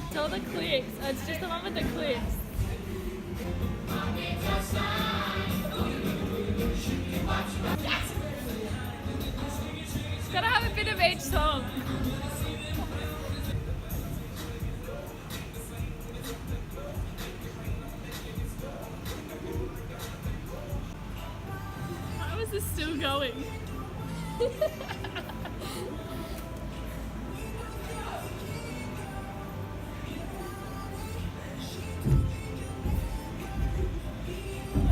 It's all the clicks. It's just the one with the clicks. It's gotta have a bit of each song. How is this still going?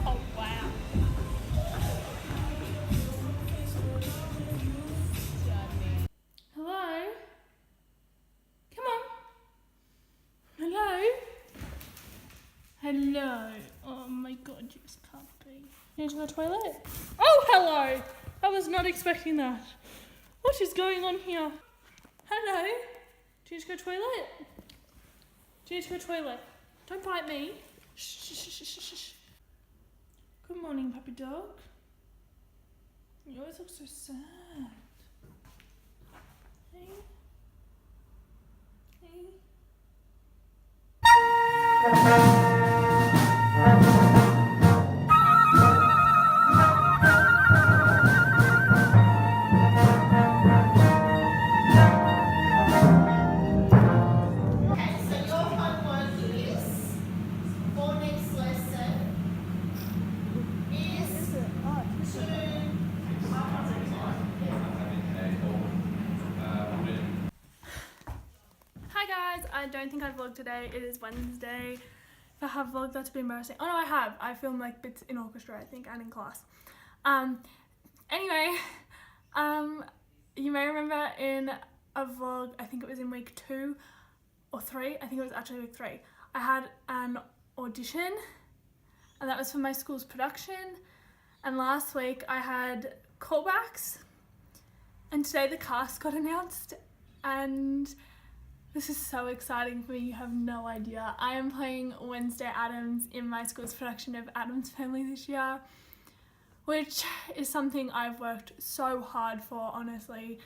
Oh wow. Hello? Come on. Hello? Hello. Oh my god, you just can't be. You need to go to the toilet? Oh, hello! I was not expecting that. What is going on here? Hello? Do you need to go to the toilet? Do you need to go to the toilet? Don't bite me. Shh, shh, shh, shh, shh. Good morning, puppy dog. You always look so sad. Hey? Hey? Hi guys, I don't think I vlogged today. It is Wednesday. If I have vlogged, that's a bit embarrassing. Oh no, I have. I filmed like bits in orchestra, I think, and in class. Anyway, you may remember in a vlog, I think it was in week 2 or 3, I think it was actually week 3, I had an audition, and that was for my school's production, and last week I had callbacks, and today the cast got announced, and this is so exciting for me, you have no idea. I am playing Wednesday Addams in my school's production of Addams Family this year, which is something I've worked so hard for, honestly.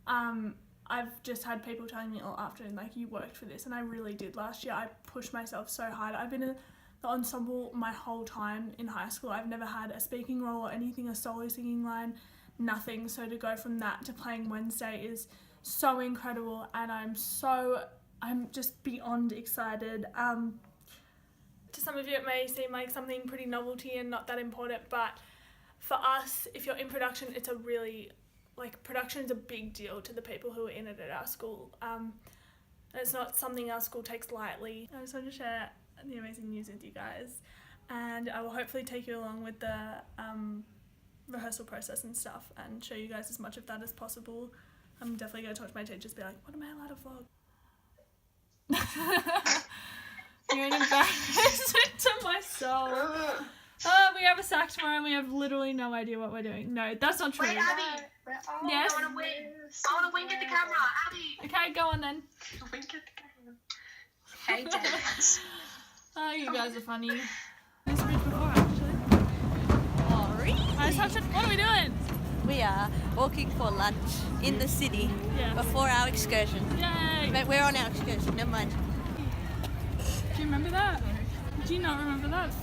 I've just had people telling me all afternoon, like, you worked for this, and I really did last year. I pushed myself so hard. I've been in the ensemble my whole time in high school. I've never had a speaking role or anything, a solo singing line, nothing. So to go from that to playing Wednesday is so incredible, and I'm just beyond excited. To some of you it may seem like something pretty novelty and not that important, but for us, if you're in production, it's a really, like, production is a big deal to the people who are in it at our school. And it's not something our school takes lightly. I just wanted to share the amazing news with you guys, and I will hopefully take you along with the rehearsal process and stuff and show you guys as much of that as possible. I'm definitely going to talk to my teachers, be like, what am I allowed to vlog? You're an embarrassment to my soul. Oh, we have a sack tomorrow and we have literally no idea what we're doing. No, that's not true. Wait, Abby. Yes? I want to wink. I want to wink at the camera. Abby. Okay, go on then. Wink at the camera. Hey, Dad. Oh, you guys are funny. This bridge before, actually. Sorry. I just have to, what are we doing? We are walking for lunch in the city before our excursion. Yay! But we're on our excursion, never mind. Do you remember that? Do you not remember that?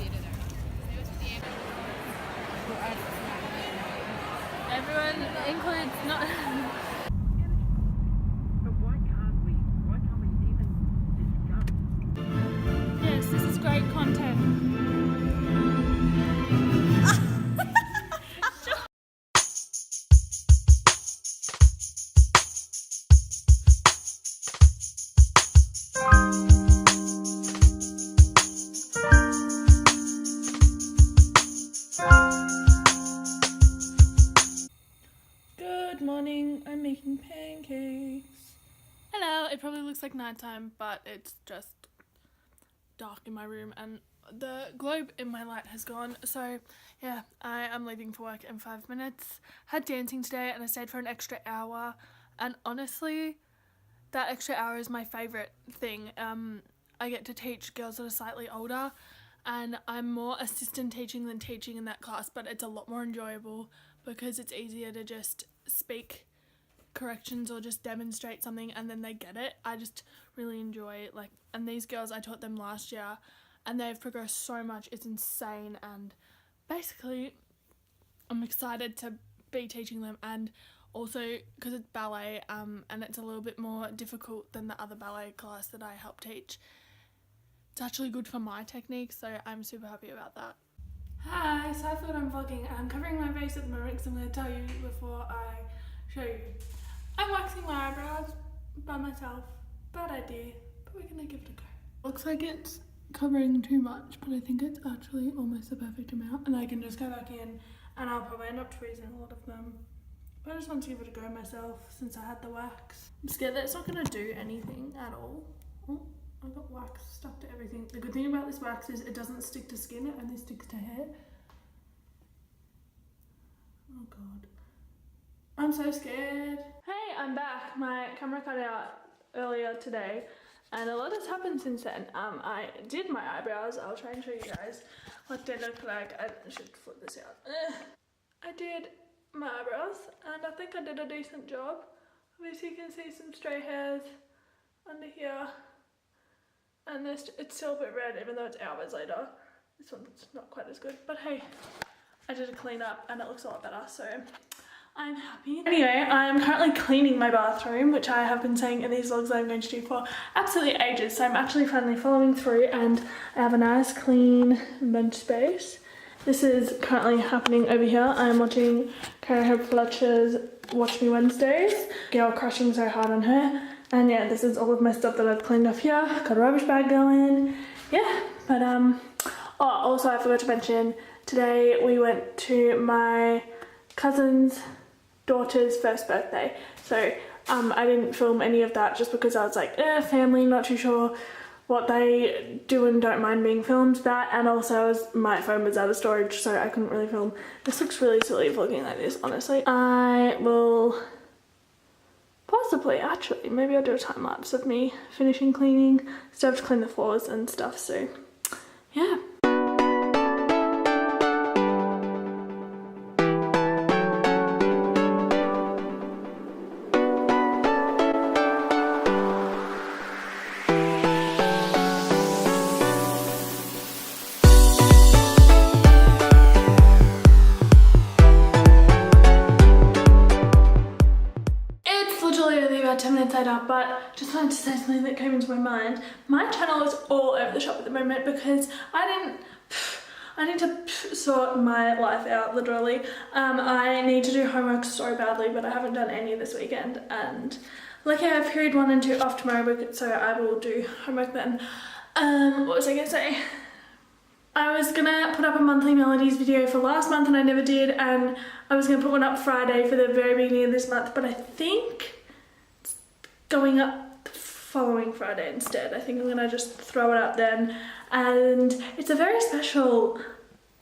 Everyone includes not... But why can't we even discuss? Yes, this is great content. Good morning, I'm making pancakes. Hello, it probably looks like nighttime, but it's just dark in my room and the globe in my light has gone. So yeah, I am leaving for work in 5 minutes. Had dancing today and I stayed for an extra hour, and honestly that extra hour is my favourite thing. I get to teach girls that are slightly older, and I'm more assistant teaching than teaching in that class, but it's a lot more enjoyable because it's easier to just speak corrections or just demonstrate something and then they get it. I just really enjoy like, and these girls, I taught them last year and they've progressed so much. It's insane, and basically I'm excited to be teaching them, and also because it's ballet and it's a little bit more difficult than the other ballet class that I help teach. It's actually good for my technique, so I'm super happy about that. Hi, so I thought I'm vlogging. I'm covering my face at the moment because I'm going to tell you before I show you. I'm waxing my eyebrows by myself. Bad idea, but we're going to give it a go. Looks like it's covering too much, but I think it's actually almost the perfect amount, and I can just go back in and I'll probably end up tweezing a lot of them. But I just want to give it a go myself since I had the wax. I'm scared that it's not going to do anything at all. Oh, I got wax stuck to everything. The good thing about this wax is it doesn't stick to skin, it only sticks to hair. Oh god. I'm so scared. Hey, I'm back. My camera cut out earlier today and a lot has happened since then. I did my eyebrows. I'll try and show you guys what they look like. I should flip this out. I did my eyebrows and I think I did a decent job. Obviously you can see some stray hairs under here, and this, it's still a bit red even though it's hours later. This one's not quite as good, but hey, I did a clean up and it looks a lot better, so I'm happy. Anyway, I'm currently cleaning my bathroom, which I have been saying in these vlogs that I'm going to do for absolutely ages, so I'm actually finally following through and I have a nice clean bench space. This is currently happening over here. I'm watching Cara Hope Fletcher's Watch Me Wednesdays. Girl crushing so hard on her. And yeah, this is all of my stuff that I've cleaned off here. Got a rubbish bag going. Yeah, but oh, also I forgot to mention, today we went to my cousin's daughter's first birthday. So I didn't film any of that just because I was like, family, not too sure what they do and don't mind being filmed, that, and also my phone was out of storage so I couldn't really film. This looks really silly vlogging like this, honestly. I will possibly, actually, maybe I'll do a time lapse of me finishing cleaning. Still have to clean the floors and stuff, so yeah. About 10 minutes later, but just wanted to say something that came into my mind. My channel is all over the shop at the moment because I need to sort my life out, literally. I need to do homework so badly, but I haven't done any this weekend, and lucky I have period 1 and 2 off tomorrow, so I will do homework then. What was I gonna say? I was gonna put up a monthly melodies video for last month and I never did, and I was gonna put one up Friday for the very beginning of this month, but I think going up the following Friday instead. I think I'm gonna just throw it up then, and it's a very special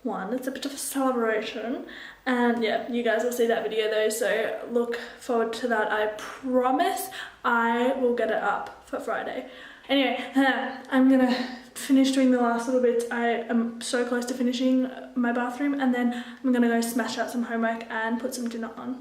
one. It's a bit of a celebration, and yeah, you guys will see that video though, so look forward to that. I promise I will get it up for Friday. Anyway, I'm gonna finish doing the last little bits. I am so close to finishing my bathroom, and then I'm gonna go smash out some homework and put some dinner on.